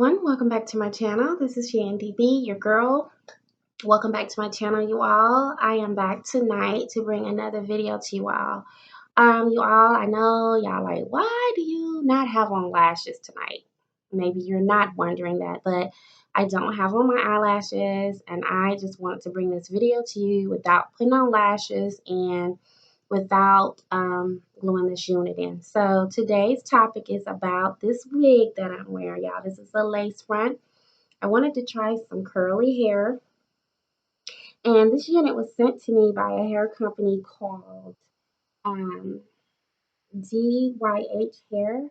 everyone, welcome back to my channel. This is DB, your girl. Welcome back to my channel, you all. I am back tonight to bring another video to you all. You all, I know y'all like, why do you not have on lashes tonight? Maybe you're not wondering that, but I don't have on my eyelashes, and I just wanted to bring this video to you without putting on lashes and without gluing this unit in. So today's topic is about this wig that I'm wearing, y'all. This is a lace front. I wanted to try some curly hair, and this unit was sent to me by a hair company called um, DYH Hair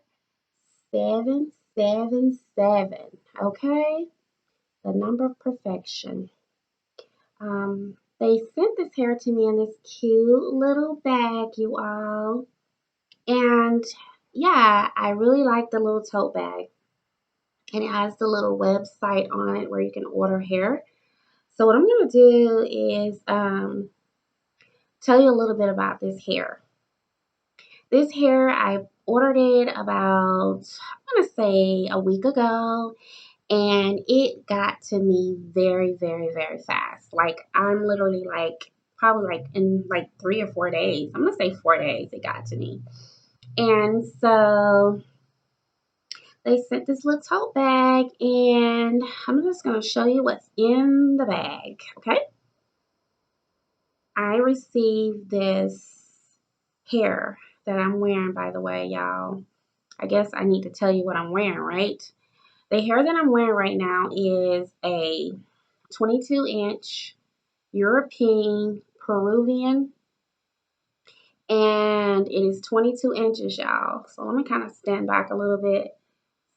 777. Okay, the number of perfection. They sent this hair to me in this cute little bag, you all. And yeah, I really like the little tote bag. And it has the little website on it where you can order hair. So what I'm going to do is tell you a little bit about this hair. This hair, I ordered it about, I want to say a week ago. And it got to me very, very, very fast. Like I'm literally like, probably like in like 3 or 4 days. I'm going to say 4 days it got to me. And so they sent this little tote bag, and I'm just going to show you what's in the bag, okay? I received this hair that I'm wearing, by the way, y'all. I guess I need to tell you what I'm wearing, right? The hair that I'm wearing right now is a 22-inch European Peruvian, and it is 22 inches, y'all. So let me kind of stand back a little bit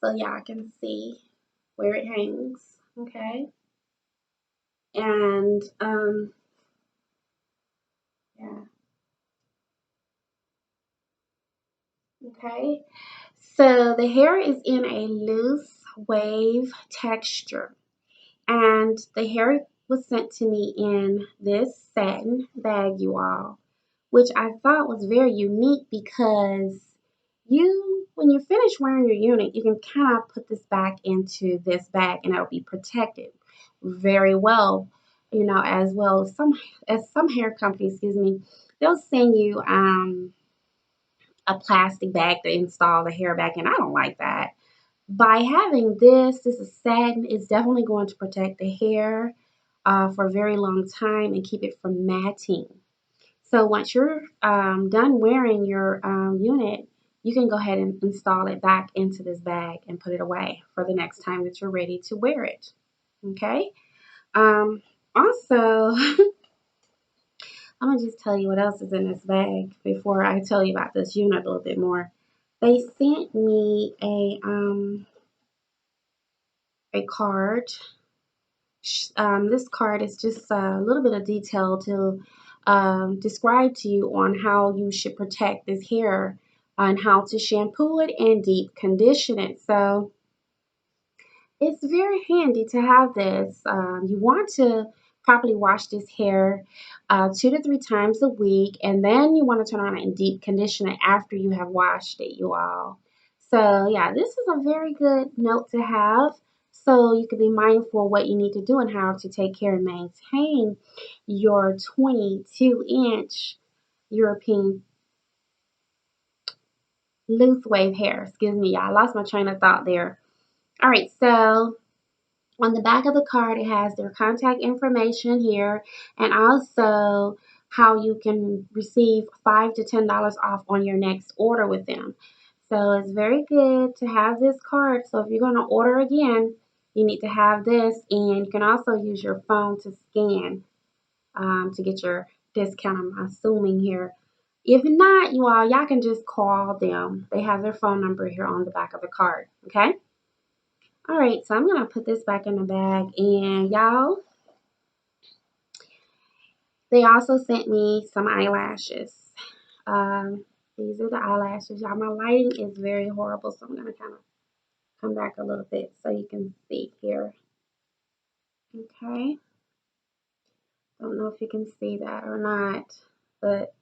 so y'all can see where it hangs, okay? And yeah, okay. So the hair is in a loose wave texture, and the hair was sent to me in this satin bag, you all, which I thought was very unique because when you finish wearing your unit, you can kind of put this back into this bag and it'll be protected very well, as well as some hair companies, excuse me, they'll send you a plastic bag to install the hair back in. I don't like that. By having this is satin, it's definitely going to protect the hair for a very long time and keep it from matting. So once you're done wearing your unit, you can go ahead and install it back into this bag and put it away for the next time that you're ready to wear it. Okay. Also, I'm gonna just tell you what else is in this bag before I tell you about this unit a little bit more. They sent me a card. This card is just a little bit of detail to describe to you on how you should protect this hair, on how to shampoo it and deep condition it. So it's very handy to have this. You want to properly wash this hair 2 to 3 times a week, and then you want to turn on it and deep condition it after you have washed it, you all. So yeah, this is a very good note to have. So you can be mindful of what you need to do and how to take care and maintain your 22-inch European loose wave hair. Excuse me, y'all. I lost my train of thought there. All right, so on the back of the card, it has their contact information here and also how you can receive $5 to $10 off on your next order with them. So it's very good to have this card. So if you're going to order again, you need to have this, and you can also use your phone to scan to get your discount, I'm assuming here. If not, y'all can just call them. They have their phone number here on the back of the card, okay? All right, so I'm going to put this back in the bag, and y'all, they also sent me some eyelashes. These are the eyelashes. Y'all, my lighting is very horrible, so I'm going to kind of come back a little bit so you can see here. Okay. Don't know if you can see that or not, but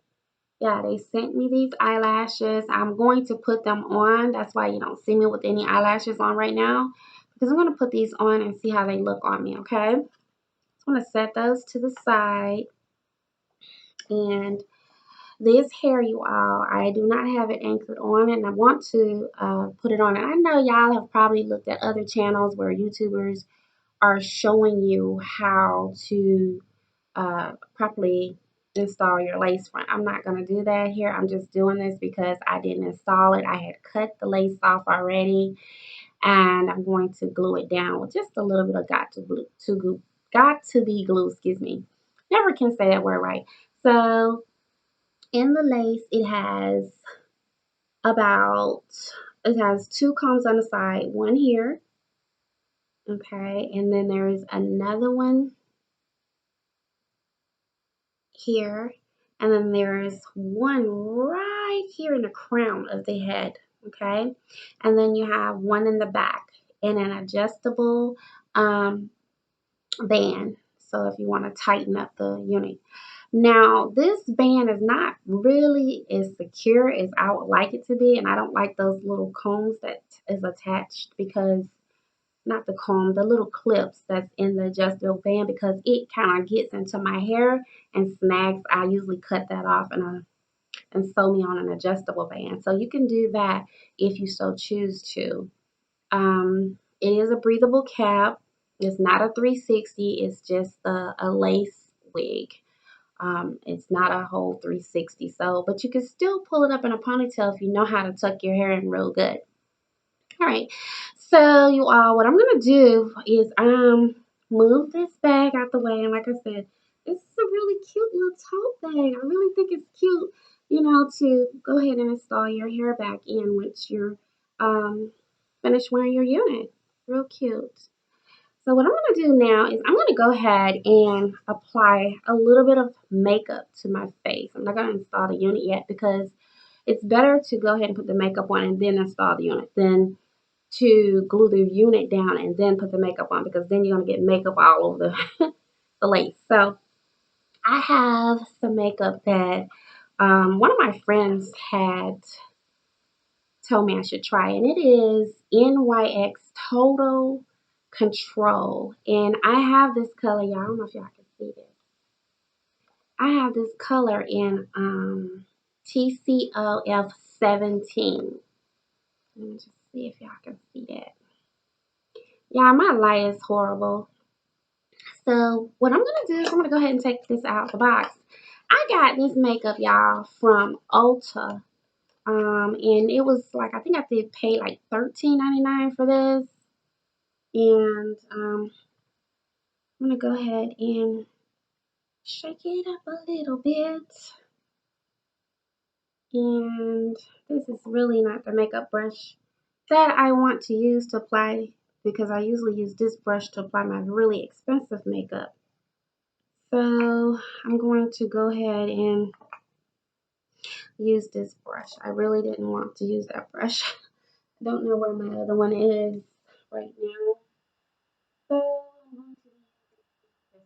yeah, they sent me these eyelashes. I'm going to put them on. That's why you don't see me with any eyelashes on right now. because I'm going to put these on and see how they look on me, okay? I'm going to set those to the side. And this hair, you all, I do not have it anchored on, and I want to put it on. And I know y'all have probably looked at other channels where YouTubers are showing you how to properly install your lace front. I'm not going to do that here. I'm just doing this because I didn't install it. I had cut the lace off already, and I'm going to glue it down with just a little bit of got to be glue, excuse me. Never can say that word right. So in the lace, about it has two combs on the side, one here, okay, and then there is another one here, and then there's one right here in the crown of the head, okay, and then you have one in the back and an adjustable band. So if you want to tighten up the unit. Now, this band is not really as secure as I would like it to be, and I don't like those little combs that is attached because not the comb, the little clips that's in the adjustable band because it kind of gets into my hair and snags. I usually cut that off and sew me on an adjustable band. So you can do that if you so choose to. It is a breathable cap. It's not a 360. It's just a lace wig. It's not a whole 360. So, but you can still pull it up in a ponytail if you know how to tuck your hair in real good. All right, so you all, what I'm gonna do is move this bag out the way, and like I said, this is a really cute little tote bag. I really think it's cute, to go ahead and install your hair back in once you're um finished wearing your unit. Real cute. So what I'm gonna do now is I'm gonna go ahead and apply a little bit of makeup to my face. I'm not gonna install the unit yet because it's better to go ahead and put the makeup on and then install the unit than to glue the unit down and then put the makeup on because then you're going to get makeup all over the lace. So I have some makeup that one of my friends had told me I should try, and it is NYX Total Control. And I have this color, y'all. I don't know if y'all can see this. I have this color in TCOF 17. Let me just see if y'all can see that. Yeah, my light is horrible. So what I'm going to do is I'm going to go ahead and take this out of the box. I got this makeup, y'all, from Ulta. And it was like, I think I did pay like $13.99 for this. And I'm going to go ahead and shake it up a little bit. And this is really not the makeup brush that I want to use to apply because I usually use this brush to apply my really expensive makeup. So I'm going to go ahead and use this brush. I really didn't want to use that brush. I don't know where my other one is right now. So I'm going to use this one.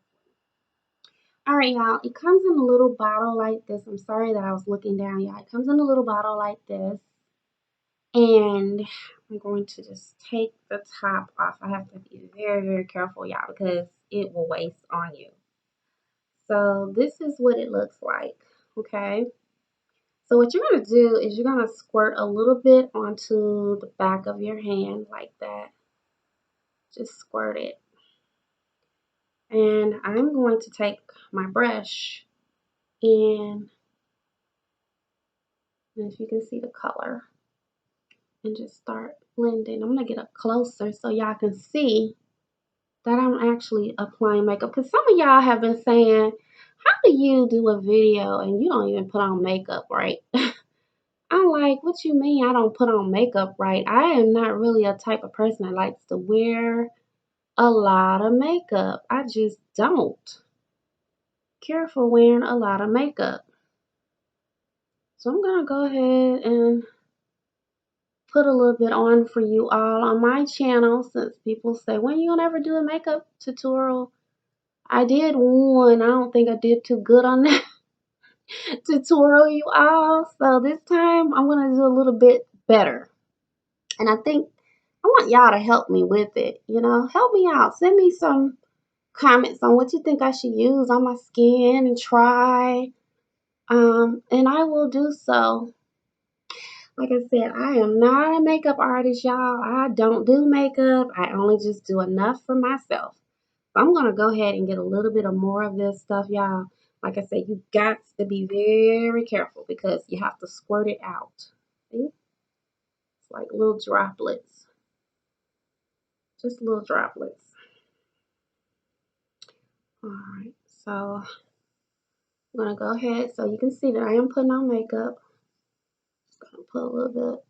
All right, y'all. It comes in a little bottle like this. I'm sorry that I was looking down, y'all. It comes in a little bottle like this. And I'm going to just take the top off. I have to be very, very careful, y'all, because it will waste on you. So this is what it looks like, okay? So what you're going to do is you're going to squirt a little bit onto the back of your hand like that. Just squirt it. And I'm going to take my brush and if you can see the color and just start blending. I'm going to get up closer so y'all can see that I'm actually applying makeup. Because some of y'all have been saying, how do you do a video and you don't even put on makeup, right? I'm like, what you mean I don't put on makeup right? I am not really a type of person that likes to wear a lot of makeup. I just don't care for wearing a lot of makeup. So I'm going to go ahead and put a little bit on for you all on my channel since people say, when you gonna ever do a makeup tutorial? I did one. I don't think I did too good on that tutorial, you all. So this time I'm going to do a little bit better. And I think I want y'all to help me with it. Help me out. Send me some comments on what you think I should use on my skin and try. And I will do so. Like I said, I am not a makeup artist, y'all. I don't do makeup. I only just do enough for myself. So I'm going to go ahead and get a little bit of more of this stuff, y'all. Like I said, you got to be very careful because you have to squirt it out. See? It's like little droplets. Just little droplets. All right. So I'm going to go ahead so you can see that I am putting on makeup. Just going to put a little bit.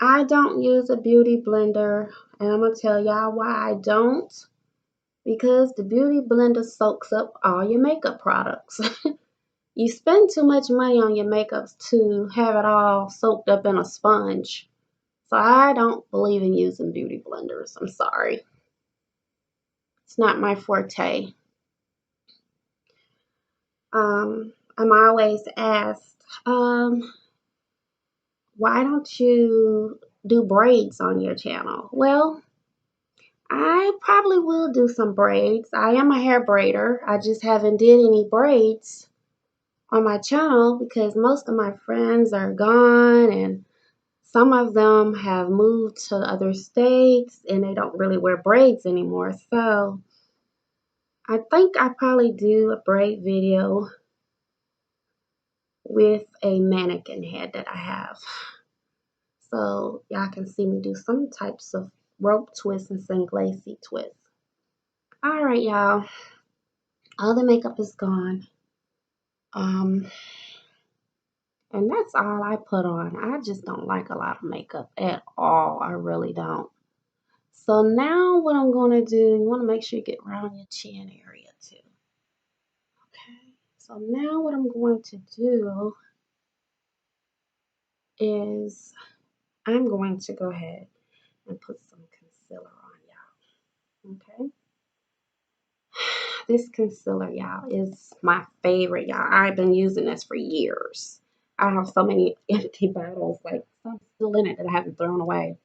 I don't use a beauty blender, and I'm going to tell y'all why I don't. Because the beauty blender soaks up all your makeup products. You spend too much money on your makeups to have it all soaked up in a sponge. So I don't believe in using beauty blenders. I'm sorry. It's not my forte. I'm always asked, why don't you do braids on your channel? Well, I probably will do some braids. I am a hair braider. I just haven't did any braids on my channel because most of my friends are gone and some of them have moved to other states and they don't really wear braids anymore. So I think I probably do a braid video with a mannequin head that I have. So y'all can see me do some types of rope twists and some glacy twists. All right, y'all. All the makeup is gone. And that's all I put on. I just don't like a lot of makeup at all. I really don't. So now what I'm going to do, you want to make sure you get around your chin area too. Okay. So now what I'm going to do is I'm going to go ahead and put some concealer on, y'all. Okay. This concealer, y'all, is my favorite, y'all. I've been using this for years. I have so many empty bottles, like some still in it that I haven't thrown away.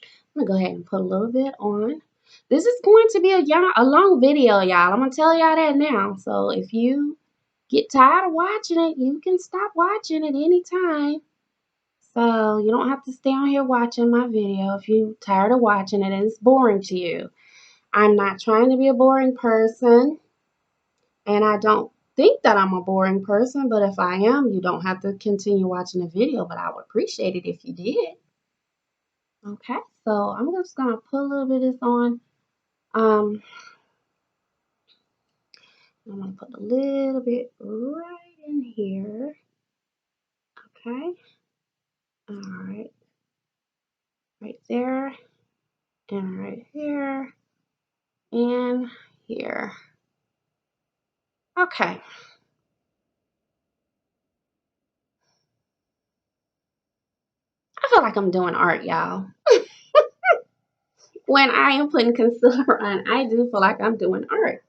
I'm gonna go ahead and put a little bit on. This is going to be a long video, y'all. I'm gonna tell y'all that now. So if you get tired of watching it, you can stop watching at any time. So you don't have to stay on here watching my video if you're tired of watching it and it's boring to you. I'm not trying to be a boring person, and I don't think that I'm a boring person, but if I am, you don't have to continue watching the video, but I would appreciate it if you did. Okay, so I'm just gonna put a little bit of this on. I'm gonna put a little bit right in here. Okay, all right, right there, and right here, and here. Okay. I feel like I'm doing art, y'all. When I am putting concealer on, I do feel like I'm doing art.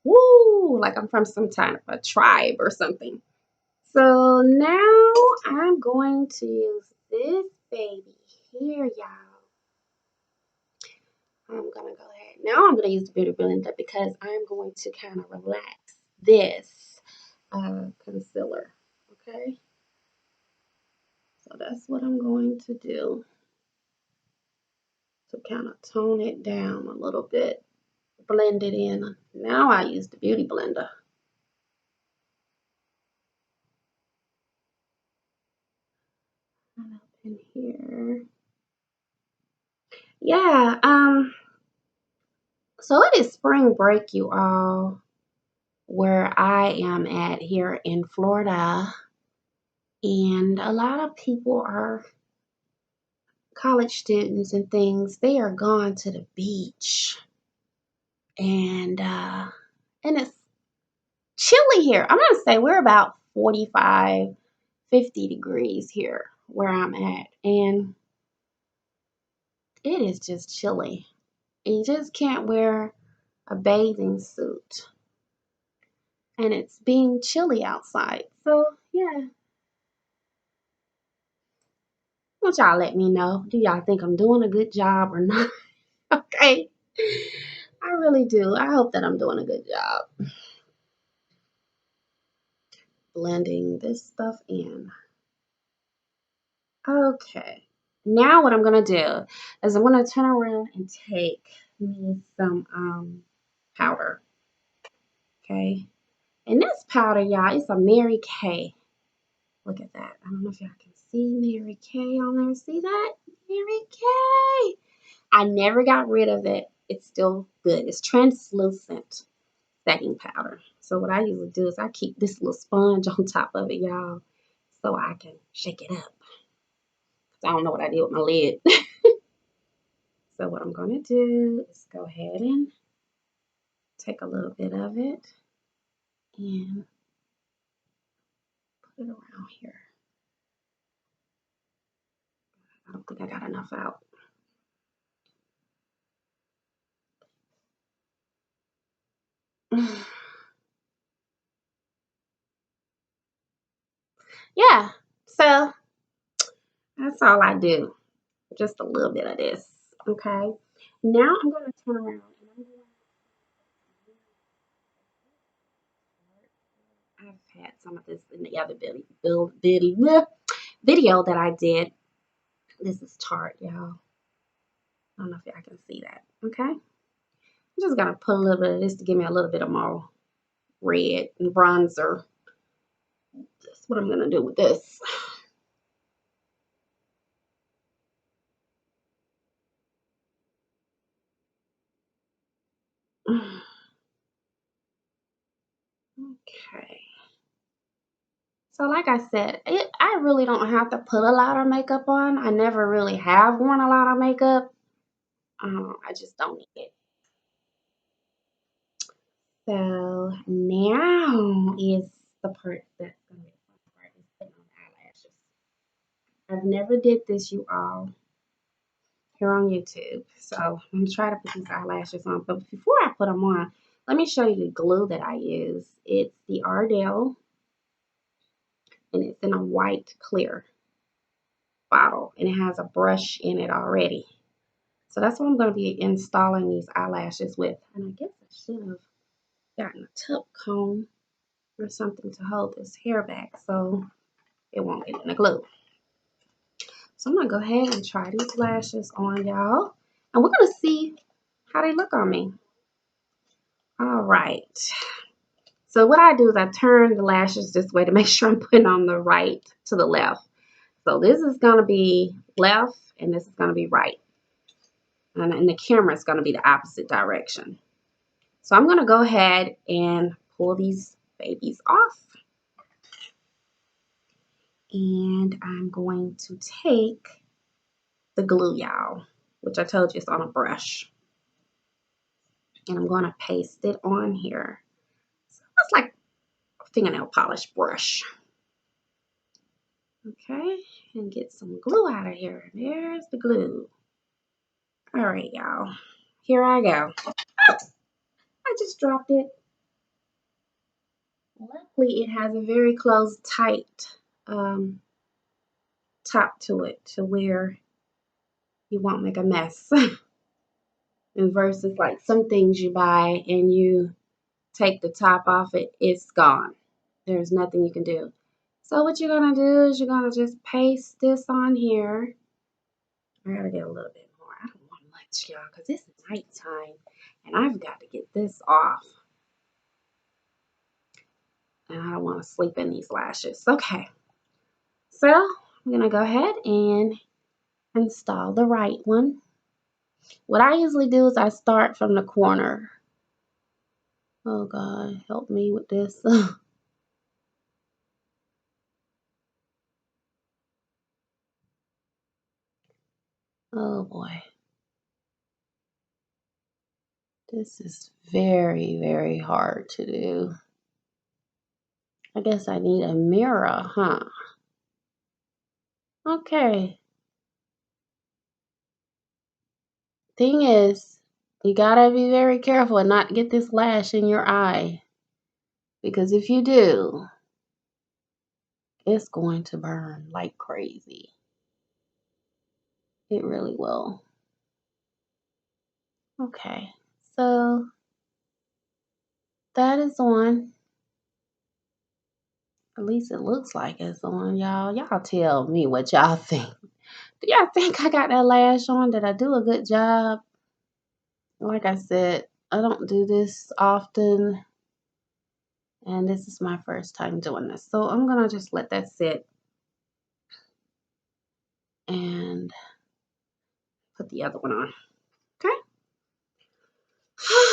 Woo! Like I'm from some kind of a tribe or something. So now I'm going to use this baby here, y'all. I'm gonna go ahead. Now I'm gonna use the beauty blender because I'm going to kind of relax this concealer. Okay. So that's what I'm going to do to kind of tone it down a little bit, blend it in. Now I use the beauty blender. Up in here. Yeah, so it is spring break, you all, where I am at here in Florida. And a lot of people are college students and things. They are gone to the beach. And it's chilly here. I'm gonna say we're about 45, 50 degrees here where I'm at. And it is just chilly. And you just can't wear a bathing suit. And it's being chilly outside. So yeah. want y'all let me know. Do y'all think I'm doing a good job or not? Okay. I really do. I hope that I'm doing a good job blending this stuff in. Okay. Now what I'm gonna do is I'm gonna turn around and take me some powder. Okay. And this powder, y'all, it's a Mary Kay. Look at that. I don't know if y'all can see Mary Kay on there. See that? Mary Kay. I never got rid of it. It's still good. It's translucent setting powder. So what I usually do is I keep this little sponge on top of it, y'all, so I can shake it up. I don't know what I did with my lid. So what I'm going to do is go ahead and take a little bit of it and put it around here. I don't think I got enough out. Yeah, so that's all I do. Just a little bit of this. Okay. Now I'm going to turn around and I'm going to, I've had some of this in the other video that I did. This is Tarte, y'all. I don't know if y'all can see that. Okay. I'm just going to put a little bit of this to give me a little bit of more red and bronzer. That's what I'm going to do with this. Okay. So like I said, I really don't have to put a lot of makeup on. I never really have worn a lot of makeup. I just don't need it. So now is the part that's going to be the fun part is putting on the eyelashes. I've never did this, you all, here on YouTube. So I'm going to try to put these eyelashes on. But before I put them on, let me show you the glue that I use. It's the Ardell, and it's in a white clear bottle, and it has a brush in it already. So that's what I'm going to be installing these eyelashes with. And I guess I should have gotten a tip comb or something to hold this hair back so it won't get in the glue. So I'm going to go ahead and try these lashes on, y'all. And we're going to see how they look on me. All right. So what I do is I turn the lashes this way to make sure I'm putting on the right to the left. So this is going to be left and this is going to be right. And the camera is going to be the opposite direction. So I'm going to go ahead and pull these babies off. And I'm going to take the glue, y'all, which I told you is on a brush. And I'm going to paste it on here. So it's like a fingernail polish brush. Okay, and get some glue out of here. There's the glue. All right, y'all. Here I go. I just dropped it. Luckily, it has a very close, tight top to it to where you won't make a mess. And versus like some things you buy and you take the top off it, it's gone. There's nothing you can do. So what you're going to do is you're going to just paste this on here. I got to get a little bit more. I don't want much, y'all, because it's nighttime. And I've got to get this off. And I don't want to sleep in these lashes. Okay. So I'm going to go ahead and install the right one. What I usually do is I start from the corner. Oh, God, help me with this. Oh, boy. This is very, very hard to do. I guess I need a mirror, huh? Okay. Thing is, you gotta be very careful and not get this lash in your eye. Because if you do, it's going to burn like crazy. It really will. Okay, so that is on. At least it looks like it's on, y'all. Y'all tell me what y'all think. Do y'all think I got that lash on? Did I do a good job? Like I said, I don't do this often, and this is my first time doing this. So I'm gonna just let that sit and put the other one on. Okay.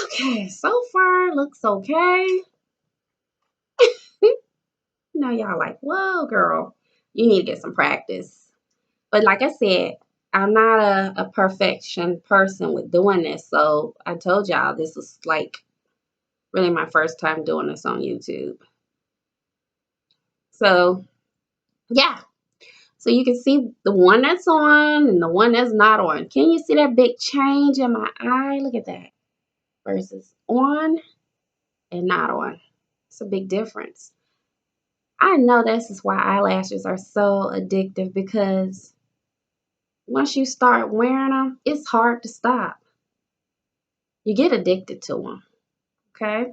Okay, so far looks okay. Now y'all like, whoa, girl, you need to get some practice. But like I said, I'm not a perfection person with doing this. So I told y'all this was like really my first time doing this on YouTube. So yeah. So you can see the one that's on and the one that's not on. Can you see that big change in my eye? Look at that. Versus on and not on. It's a big difference. I know this is why eyelashes are so addictive, because once you start wearing them, it's hard to stop. You get addicted to them. Okay.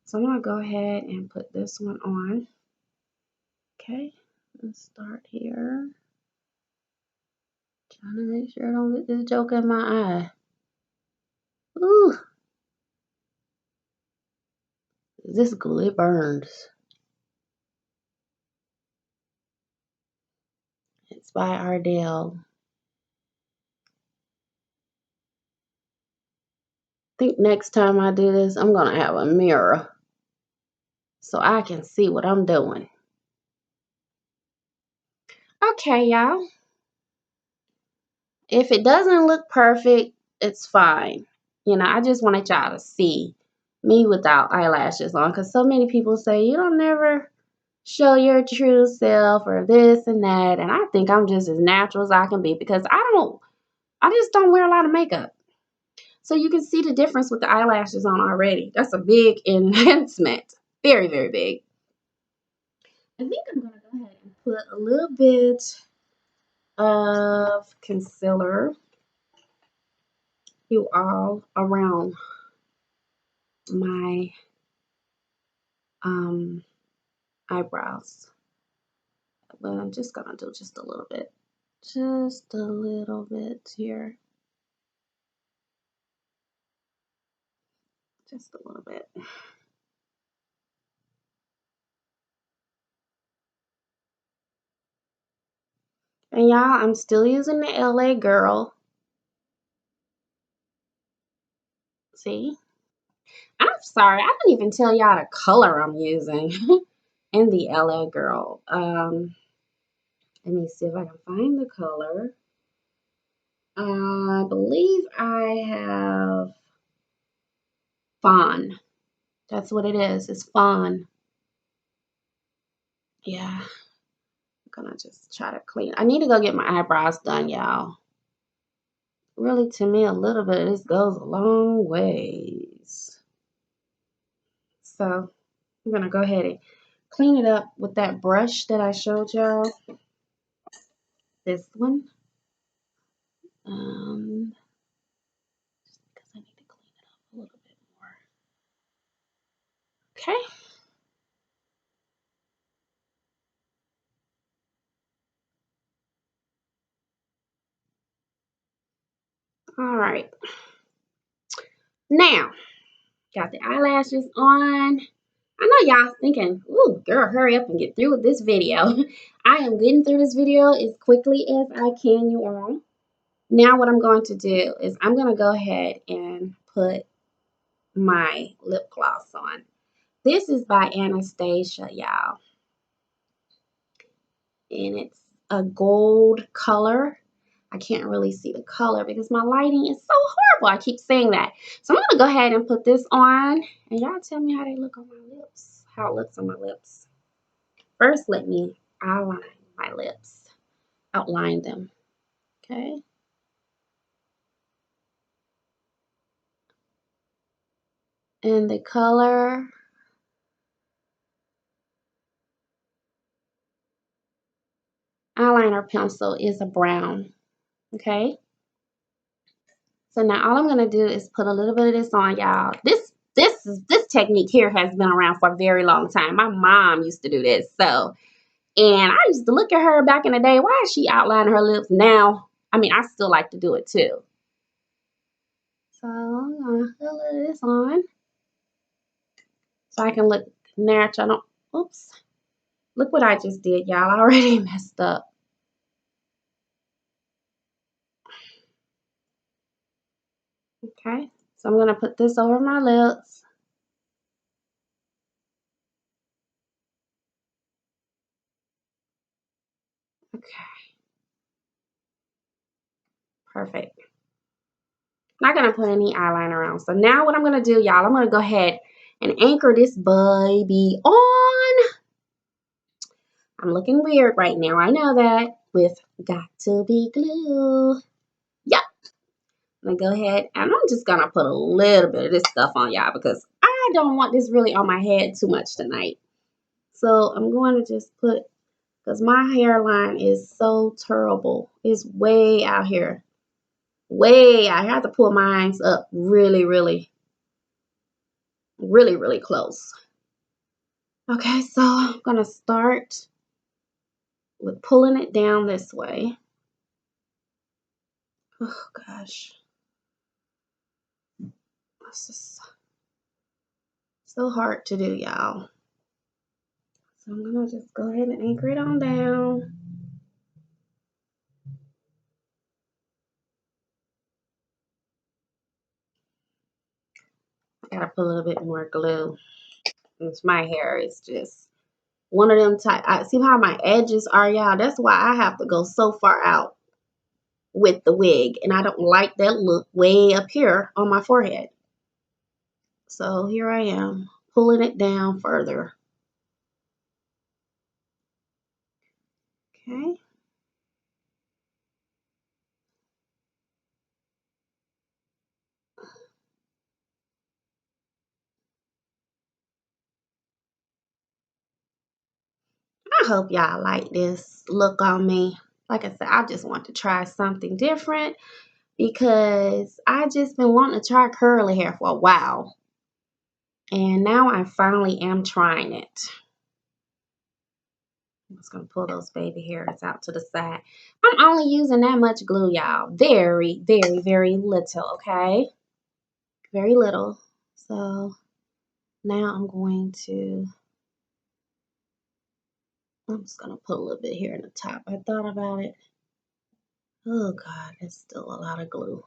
So I'm going to go ahead and put this one on. Okay. Let's start here. Trying to make sure I don't get this joke in my eye. Ooh. This glue burns. It's by Ardell. I think next time I do this, I'm going to have a mirror so I can see what I'm doing. Okay, y'all. If it doesn't look perfect, it's fine. You know, I just wanted y'all to see me without eyelashes on, because so many people say you don't never show your true self or this and that, and I think I'm just as natural as I can be, because I just don't wear a lot of makeup. So you can see the difference with the eyelashes on already. That's a big enhancement. Very, very big. I think I'm going to go ahead and put a little bit of concealer, you all, around my eyebrows. But I'm just going to do just a little bit. Just a little bit here. Just a little bit. And y'all, I'm still using the LA Girl. See? I'm sorry, I didn't even tell y'all the color I'm using in the LA Girl. Let me see if I can find the color. I believe I have Fawn. That's what it is. It's Fawn. Yeah. I'm gonna just try to clean. I need to go get my eyebrows done, y'all. Really, to me, a little bit of this goes a long ways. So I'm gonna go ahead and clean it up with that brush that I showed y'all. This one. Just because I need to clean it up a little bit more. Okay. All right. Now, got the eyelashes on. I know y'all thinking, ooh, girl, hurry up and get through with this video. I am getting through this video as quickly as I can, you all. Now what I'm going to do is I'm going to go ahead and put my lip gloss on. This is by Anastasia, y'all. And it's a gold color. I can't really see the color because my lighting is so horrible. I keep saying that. So I'm going to go ahead and put this on. And y'all tell me how they look on my lips. How it looks on my lips. First, let me outline my lips. Outline them. Okay. And the color, eyeliner pencil, is a brown. Okay. So now all I'm gonna do is put a little bit of this on, y'all. This technique here has been around for a very long time. My mom used to do this. So, and I used to look at her back in the day. Why is she outlining her lips now? I mean, I still like to do it too. So I'm gonna put a little of this on so I can look natural. I don't, oops. Look what I just did, y'all. I already messed up. Okay. So I'm gonna put this over my lips. Okay. Perfect. Not gonna put any eyeliner on. So now what I'm gonna do, y'all, I'm gonna go ahead and anchor this baby on. I'm looking weird right now. I know that with got to be glue. Yep. I'm gonna go ahead and I'm just gonna put a little bit of this stuff on y'all because I don't want this really on my head too much tonight. So I'm going to just put, because my hairline is so terrible. It's way out here. Way out here. I have to pull mine up really, really, really, really close. Okay, so I'm gonna start with pulling it down this way. Oh gosh, this is so hard to do, y'all. So I'm gonna just go ahead and anchor it on down. I gotta put a little bit more glue. My hair is just one of them type. I see how my edges are, y'all. That's why I have to go so far out with the wig, and I don't like that look way up here on my forehead. So here I am pulling it down further. Okay. I hope y'all like this look on me. Like I said, I just want to try something different because I just been wanting to try curly hair for a while. And now I finally am trying it. I'm just going to pull those baby hairs out to the side. I'm only using that much glue, y'all. Very, very, very little, okay? Very little. So now I'm just going to put a little bit here in the top. I thought about it. Oh, God, there's still a lot of glue.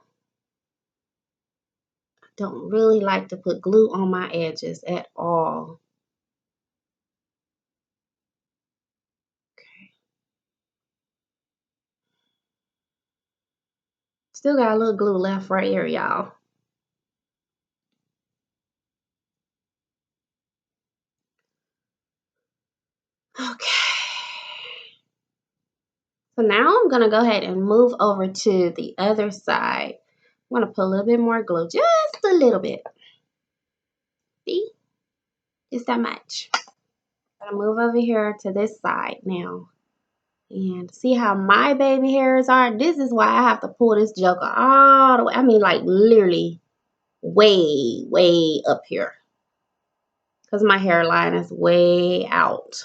I don't really like to put glue on my edges at all. Okay. Still got a little glue left right here, y'all. Okay. So now I'm going to go ahead and move over to the other side. I'm going to put a little bit more glue, just a little bit. See? Just that much. I'm going to move over here to this side now. And see how my baby hairs are? This is why I have to pull this joker all the way. I mean, like literally way, way up here. Because my hairline is way out.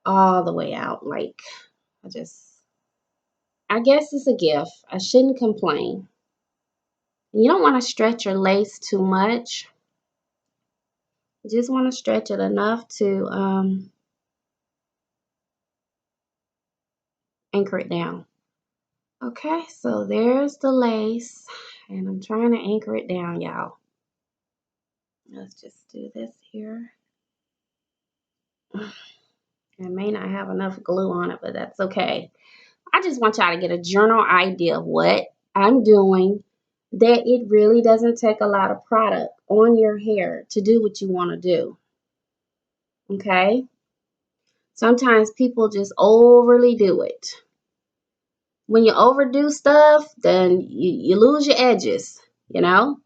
All the way out. Like, I guess it's a gift. I shouldn't complain. You don't want to stretch your lace too much. You just want to stretch it enough to anchor it down. Okay, so there's the lace. And I'm trying to anchor it down, y'all. Let's just do this here. I may not have enough glue on it, but that's okay. I just want y'all to get a general idea of what I'm doing, that it really doesn't take a lot of product on your hair to do what you want to do. Okay? Sometimes people just overly do it. When you overdo stuff, then you lose your edges, you know?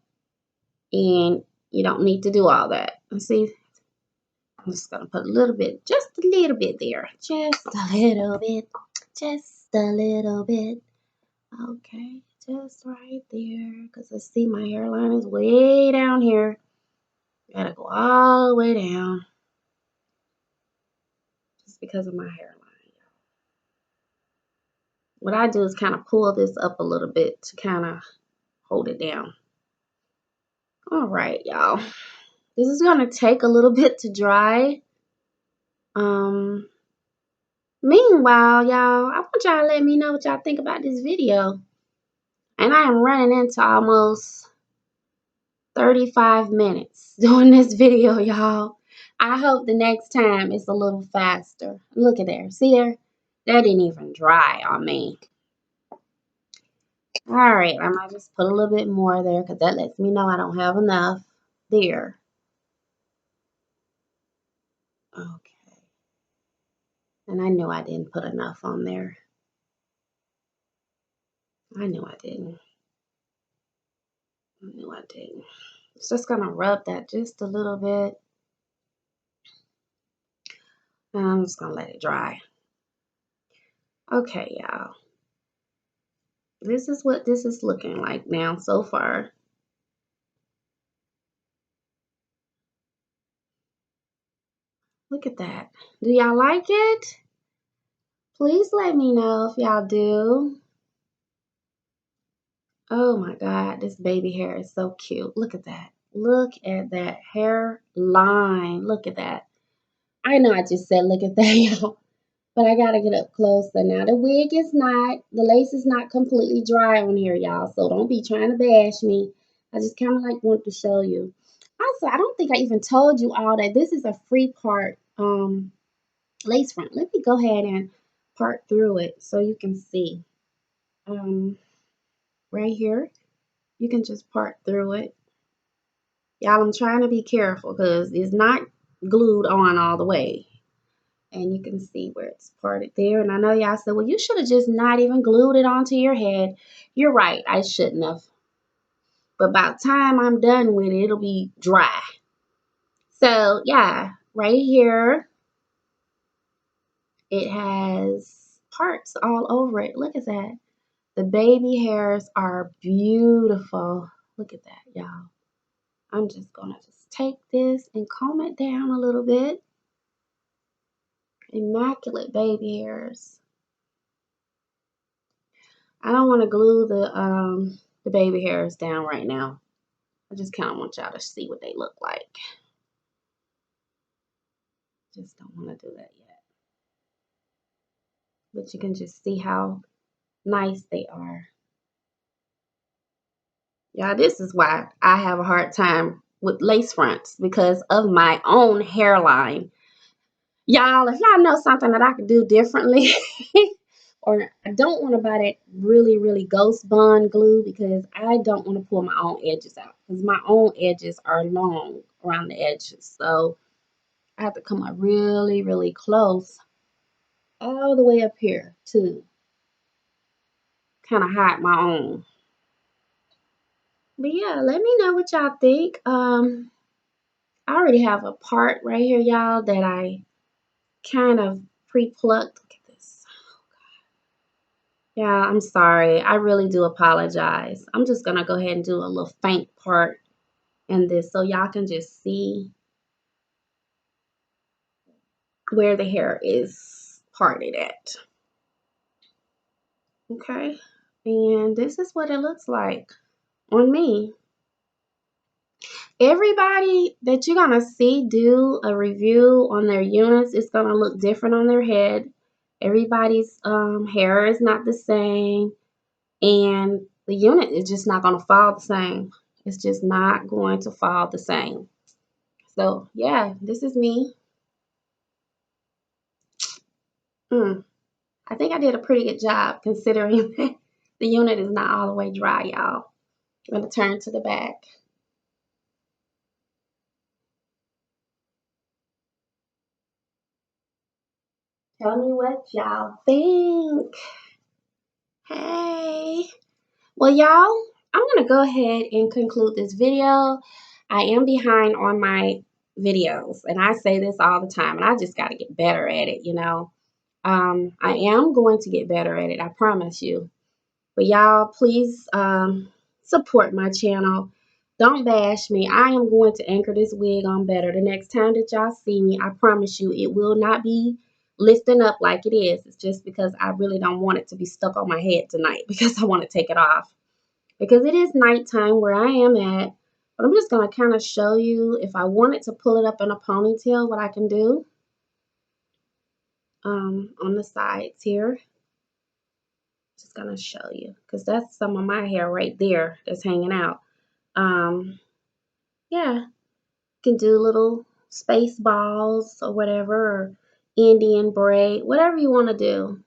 And you don't need to do all that. Let's see. I'm just going to put a little bit, just a little bit there. Just a little bit. Just a little bit. Okay, just right there. Because I see my hairline is way down here. Gotta go all the way down. Just because of my hairline. What I do is kind of pull this up a little bit to kind of hold it down. All right, y'all. This is going to take a little bit to dry. Um, Meanwhile, y'all, I want y'all to let me know what y'all think about this video. And I am running into almost 35 minutes doing this video, y'all. I hope the next time it's a little faster. Look at there. See there? That didn't even dry on me. All right, I might just put a little bit more there because that lets me know I don't have enough there. Okay. And I knew I didn't put enough on there. I knew I didn't. I knew I didn't. It's just gonna rub that just a little bit. And I'm just gonna let it dry. Okay, y'all. This is what this is looking like now so far. Look at that. Do y'all like it? Please let me know if y'all do. Oh my God, this baby hair is so cute. Look at that. Look at that hairline. Look at that. I know I just said look at that, y'all. But I gotta get up closer now. The lace is not completely dry on here, y'all. So don't be trying to bash me. I just kind of like want to show you. Also, I don't think I even told you all that this is a free part lace front. Let me go ahead and part through it so you can see. Right here, you can just part through it. Y'all, I'm trying to be careful because it's not glued on all the way. And you can see where it's parted there. And I know y'all said, well, you should have just not even glued it onto your head. You're right, I shouldn't have. But about time I'm done with it, it'll be dry. So yeah, right here, it has parts all over it. Look at that. The baby hairs are beautiful. Look at that, y'all. I'm just gonna just take this and comb it down a little bit. Immaculate baby hairs. I don't want to glue the baby hairs down right now. I just kind of want y'all to see what they look like. Just don't want to do that yet. But you can just see how nice they are. Y'all, this is why I have a hard time with lace fronts because of my own hairline. Y'all, if y'all know something that I could do differently, or I don't want to buy that really, really ghost bond glue because I don't want to pull my own edges out because my own edges are long around the edges. So I have to come up really, really close all the way up here to kind of hide my own. But yeah, let me know what y'all think. I already have a part right here, y'all, that I kind of pre-plucked. Look at this. Yeah, I'm sorry. I really do apologize. I'm just gonna go ahead and do a little faint part in this so y'all can just see where the hair is parted at. Okay, and this is what it looks like on me. Everybody that you're gonna see do a review on their units is gonna look different on their head. Everybody's hair is not the same, and the unit is just not gonna fall the same. It's just not going to fall the same. So yeah, this is me. I think I did a pretty good job considering the unit is not all the way dry, y'all. I'm gonna turn to the back. Tell me what y'all think. Hey. Well, y'all, I'm going to go ahead and conclude this video. I am behind on my videos, and I say this all the time, and I just got to get better at it, you know. I am going to get better at it, I promise you. But y'all, please support my channel. Don't bash me. I am going to anchor this wig on better. The next time that y'all see me, I promise you it will not be lifting up like it is. It's just because I really don't want it to be stuck on my head tonight because I want to take it off. Because it is nighttime where I am at. But I'm just going to kind of show you if I wanted to pull it up in a ponytail, what I can do on the sides here. Just going to show you because that's some of my hair right there that's hanging out. Yeah, can do little space balls or whatever, or Indian braid, whatever you want to do.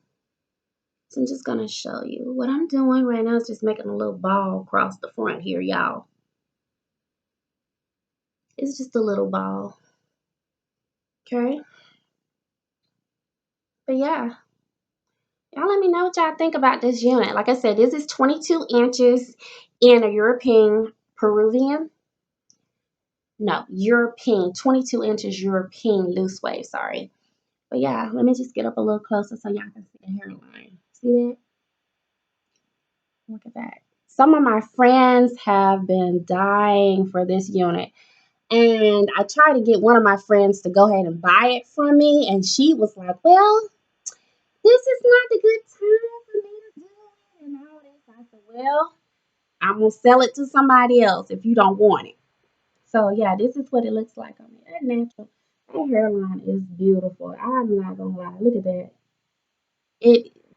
So I'm just going to show you. What I'm doing right now is just making a little ball across the front here, y'all. It's just a little ball. Okay? But yeah, y'all let me know what y'all think about this unit. Like I said, this is 22 inches in a European Peruvian. No, European, 22 inches European loose wave, sorry. But yeah, let me just get up a little closer so y'all can see the hairline. See that? Look at that. Some of my friends have been dying for this unit. And I tried to get one of my friends to go ahead and buy it from me. And she was like, well, this is not the good time for me to do it and all this. I said, well, I'm going to sell it to somebody else if you don't want it. So, yeah, this is what it looks like on me. That natural, that hairline is beautiful. I'm not going to lie. Look at that.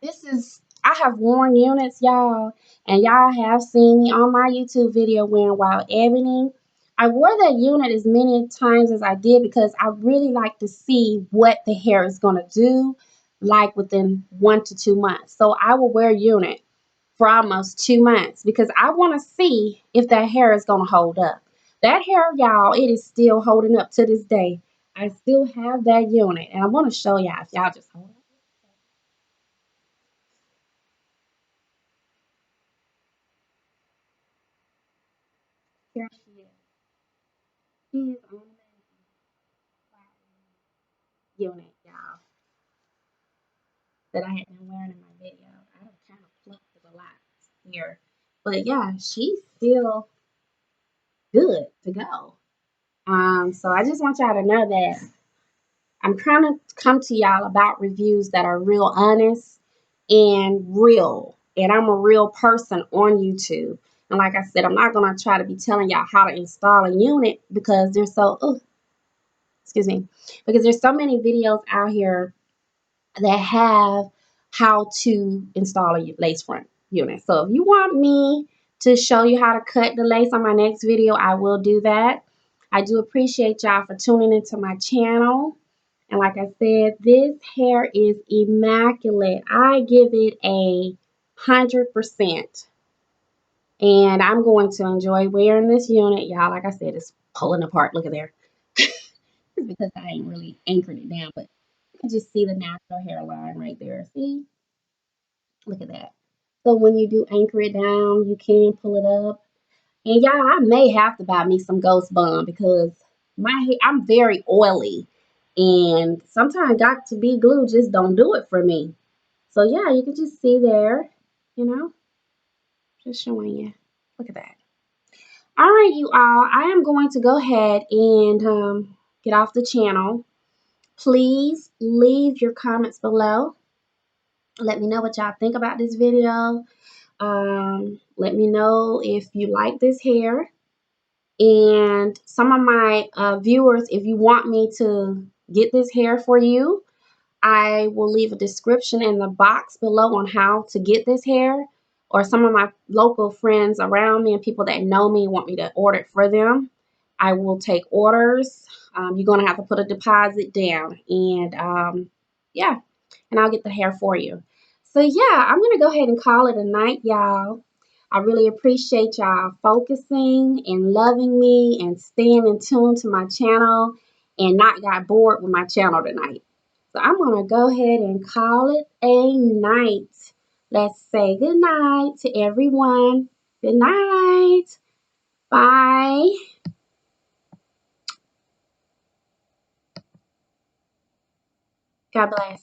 This is, I have worn units, y'all, and y'all have seen me on my YouTube video wearing Wild Ebony. I wore that unit as many times as I did because I really like to see what the hair is going to do like within 1 to 2 months. So I will wear a unit for almost 2 months because I want to see if that hair is going to hold up. That hair, y'all, it is still holding up to this day. I still have that unit, and I want to show y'all if y'all just hold up. Here she is. She is on the unit, y'all, that I had been wearing in my video. I have kind of plucked it a lot here. But yeah, she's still good to go. So I just want y'all to know that I'm trying to come to y'all about reviews that are real honest and real. And I'm a real person on YouTube. And like I said, I'm not going to try to be telling y'all how to install a unit because there's excuse me, because there's so many videos out here that have how to install a lace front unit. So if you want me to show you how to cut the lace on my next video, I will do that. I do appreciate y'all for tuning into my channel. And like I said, this hair is immaculate. I give it 100%. And I'm going to enjoy wearing this unit. Y'all, like I said, it's pulling apart. Look at there. It's because I ain't really anchored it down, but you can just see the natural hairline right there. See? Look at that. So when you do anchor it down, you can pull it up. And y'all, I may have to buy me some Ghost Bond because my hair, I'm very oily. And sometimes got to be glue just don't do it for me. So yeah, you can just see there, you know, just showing you. Look at that. All right, you all, I am going to go ahead and get off the channel. Please leave your comments below. Let me know what y'all think about this video. Let me know if you like this hair. And some of my viewers, if you want me to get this hair for you, I will leave a description in the box below on how to get this hair. Or some of my local friends around me and people that know me want me to order it for them. I will take orders. You're going to have to put a deposit down. And yeah, and I'll get the hair for you. So yeah, I'm going to go ahead and call it a night, y'all. I really appreciate y'all focusing and loving me and staying in tune to my channel and not got bored with my channel tonight. So I'm going to go ahead and call it a night. Let's say good night to everyone. Good night. Bye. God bless.